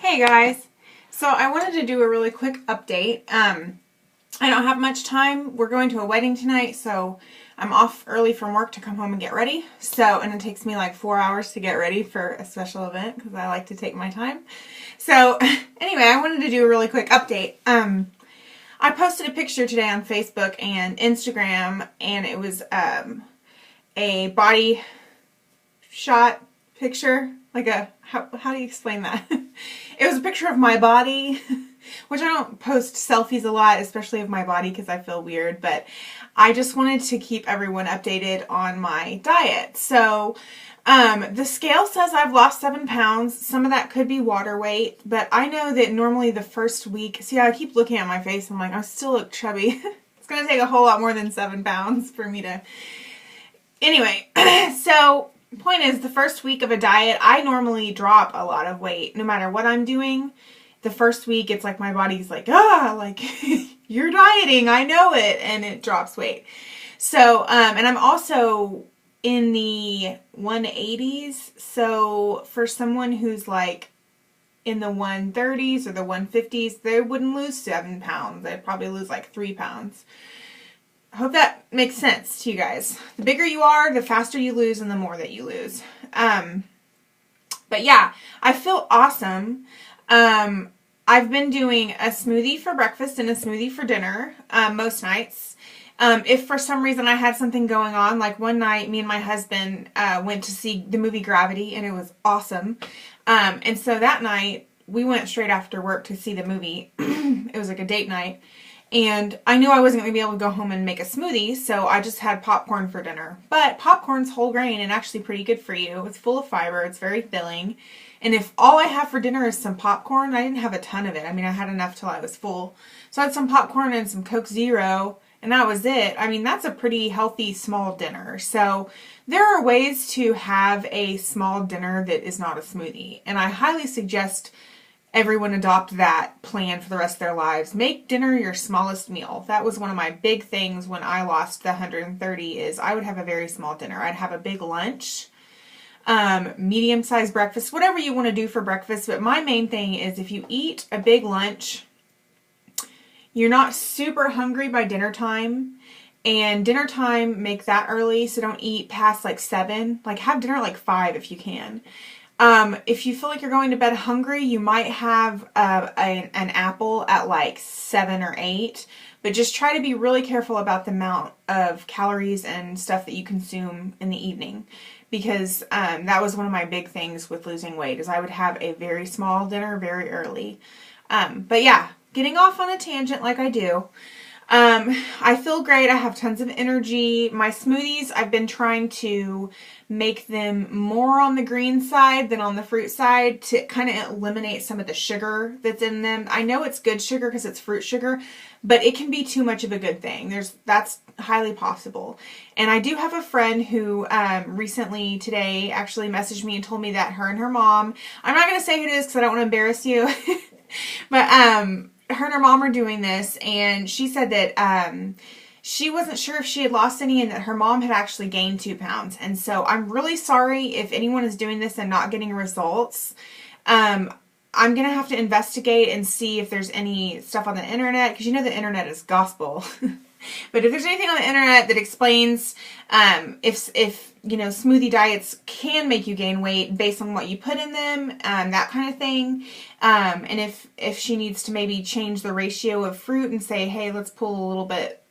Hey guys, so I wanted to do a really quick update. I don't have much time. We're going to a wedding tonight, so I'm off early from work to come home and get ready. And it takes me like 4 hours to get ready for a special event because I like to take my time. So anyway, I wanted to do a really quick update. I posted a picture today on Facebook and Instagram, and it was a body shot picture, like how do you explain that? It was a picture of my body, which I don't post selfies a lot, especially of my body because I feel weird, but I just wanted to keep everyone updated on my diet. So the scale says I've lost 7 pounds. Some of that could be water weight, but I know that normally the first week, see, I keep looking at my face, I'm like, I still look chubby. It's going to take a whole lot more than 7 pounds for me to, anyway, so point is, the first week of a diet, I normally drop a lot of weight. No matter what I'm doing, the first week, it's like my body's like, like, you're dieting, I know it, and it drops weight. So, and I'm also in the 180s, so for someone who's like in the 130s or the 150s, they wouldn't lose 7 pounds. They'd probably lose like 3 pounds. I hope that makes sense to you guys. The bigger you are, the faster you lose and the more that you lose. But yeah, I feel awesome. I've been doing a smoothie for breakfast and a smoothie for dinner most nights. If for some reason I had something going on, like one night me and my husband went to see the movie Gravity and it was awesome. And so that night we went straight after work to see the movie. It was like a date night. And I knew I wasn't going to be able to go home and make a smoothie, so I just had popcorn for dinner. But popcorn's whole grain and actually pretty good for you. It's full of fiber. It's very filling. And if all I have for dinner is some popcorn, I didn't have a ton of it. I mean, I had enough till I was full. So I had some popcorn and some Coke Zero, and that was it. I mean, that's a pretty healthy small dinner. So there are ways to have a small dinner that is not a smoothie. And I highly suggest everyone adopt that plan for the rest of their lives. Make dinner your smallest meal. That was one of my big things when I lost the 130 is I would have a very small dinner. I'd have a big lunch, medium-sized breakfast, whatever you want to do for breakfast. But my main thing is if you eat a big lunch, you're not super hungry by dinner time. And dinner time, make that early, so don't eat past like 7. Like have dinner at like 5 if you can. If you feel like you're going to bed hungry, you might have an apple at like 7 or 8, but just try to be really careful about the amount of calories and stuff that you consume in the evening, because that was one of my big things with losing weight is I would have a very small dinner very early. But yeah, getting off on a tangent like I do. I feel great. I have tons of energy. My smoothies, I've been trying to make them more on the green side than on the fruit side to kind of eliminate some of the sugar that's in them. I know it's good sugar because it's fruit sugar, but it can be too much of a good thing. That's highly possible. And I do have a friend who recently today actually messaged me and told me that her and her mom, I'm not going to say who it is because I don't want to embarrass you, but her and her mom are doing this, and she said that she wasn't sure if she had lost any and that her mom had actually gained 2 pounds. And so I'm really sorry if anyone is doing this and not getting results. I'm going to have to investigate and see if there's any stuff on the internet, because you know the internet is gospel. But if there's anything on the internet that explains if you know, smoothie diets can make you gain weight based on what you put in them, that kind of thing, and if she needs to maybe change the ratio of fruit and say, hey, let's pull a little bit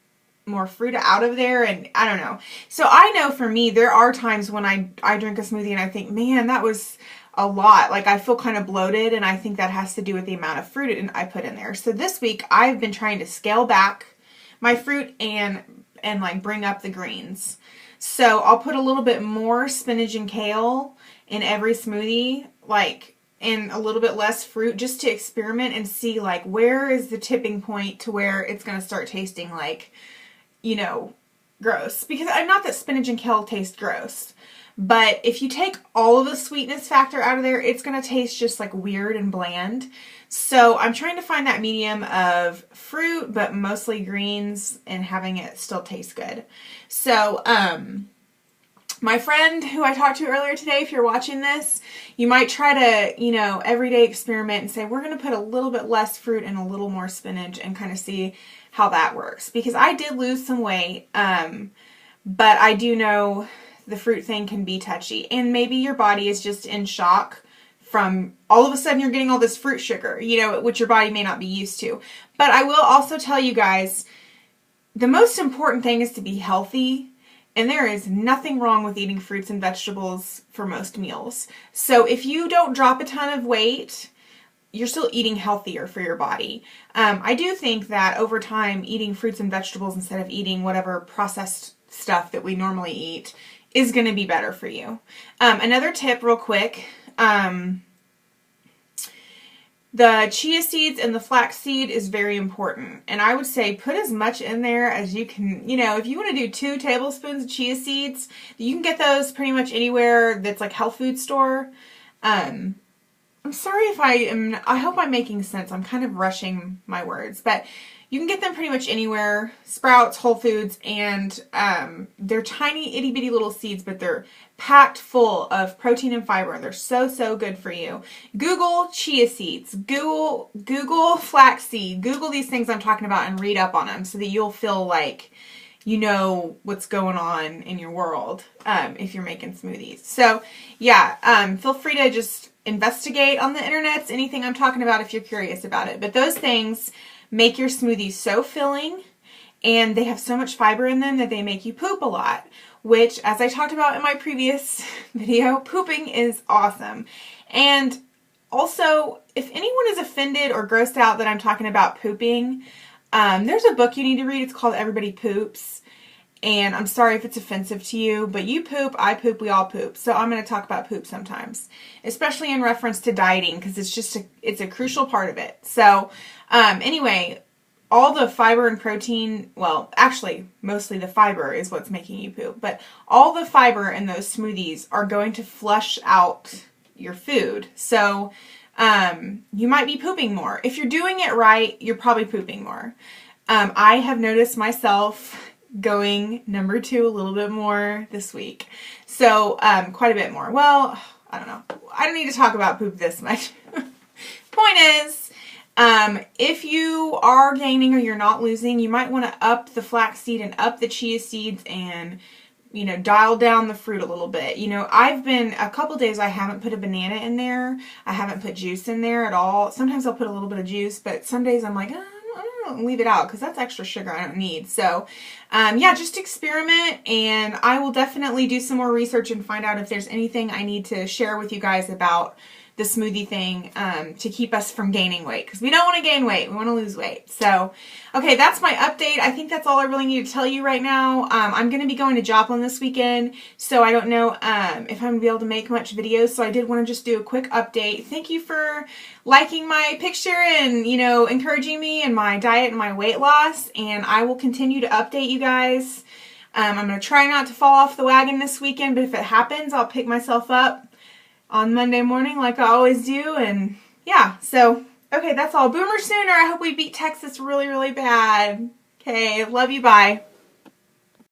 more fruit out of there, and I don't know. So I know for me, there are times when I drink a smoothie and I think, man, that was a lot. Like I feel kind of bloated, and I think that has to do with the amount of fruit I put in there. So this week I've been trying to scale back my fruit and like bring up the greens. So I'll put a little bit more spinach and kale in every smoothie, like, and a little bit less fruit, just to experiment and see like where is the tipping point to where it's going to start tasting like, you know, gross. Because I'm not that spinach and kale taste gross, but if you take all of the sweetness factor out of there, it's going to taste just like weird and bland. So I'm trying to find that medium of fruit, but mostly greens, and having it still taste good. So My friend who I talked to earlier today, if you're watching this, you might try to, everyday experiment and say, we're going to put a little bit less fruit and a little more spinach and kind of see how that works. Because I did lose some weight, but I do know the fruit thing can be touchy. And maybe your body is just in shock from all of a sudden you're getting all this fruit sugar, which your body may not be used to. But I will also tell you guys, the most important thing is to be healthy. And there is nothing wrong with eating fruits and vegetables for most meals. So if you don't drop a ton of weight, you're still eating healthier for your body. I do think that over time, eating fruits and vegetables instead of eating whatever processed stuff that we normally eat is going to be better for you. Another tip real quick, the chia seeds and the flax seed is very important. And I would say put as much in there as you can. If you want to do 2 tablespoons of chia seeds, you can get those pretty much anywhere that's like health food store. I'm sorry if I hope I'm making sense. I'm kind of rushing my words, but you can get them pretty much anywhere. Sprouts, Whole Foods, and they're tiny itty bitty little seeds, but they're packed full of protein and fiber. They're so good for you. Google chia seeds, Google flax seed, Google these things I'm talking about and read up on them so that you'll feel like you know what's going on in your world if you're making smoothies. So yeah, feel free to just investigate on the internet anything I'm talking about if you're curious about it. But those things make your smoothies so filling, and they have so much fiber in them that they make you poop a lot, which, as I talked about in my previous video, pooping is awesome. And also, if anyone is offended or grossed out that I'm talking about pooping, there's a book you need to read. It's called Everybody Poops. And I'm sorry if it's offensive to you, but you poop, I poop, we all poop. So I'm going to talk about poop sometimes, especially in reference to dieting, because it's a crucial part of it. So anyway, all the fiber and protein, well, actually, mostly the fiber is what's making you poop, but all the fiber in those smoothies are going to flush out your food. So you might be pooping more. If you're doing it right, you're probably pooping more. I have noticed myself going number 2 a little bit more this week. So quite a bit more. Well, I don't know. I don't need to talk about poop this much. Point is, if you are gaining or you're not losing, you might want to up the flaxseed and up the chia seeds and, dial down the fruit a little bit. I've been a couple days I haven't put a banana in there. I haven't put juice in there at all. Sometimes I'll put a little bit of juice, but some days I'm like, leave it out because that's extra sugar I don't need. So yeah, just experiment, and I will definitely do some more research and find out if there's anything I need to share with you guys about the smoothie thing to keep us from gaining weight, because we don't want to gain weight, we want to lose weight. So okay, that's my update. I think that's all I really need to tell you right now. I'm going to be going to Joplin this weekend, so I don't know if I'm going to be able to make much videos, so I did want to just do a quick update. Thank you for liking my picture and encouraging me in my diet and my weight loss, and I will continue to update you guys. I'm going to try not to fall off the wagon this weekend, but if it happens, I'll pick myself up on Monday morning like I always do. And yeah, so okay, that's all. Boomer Sooner. I hope we beat Texas really bad. Okay, love you, bye.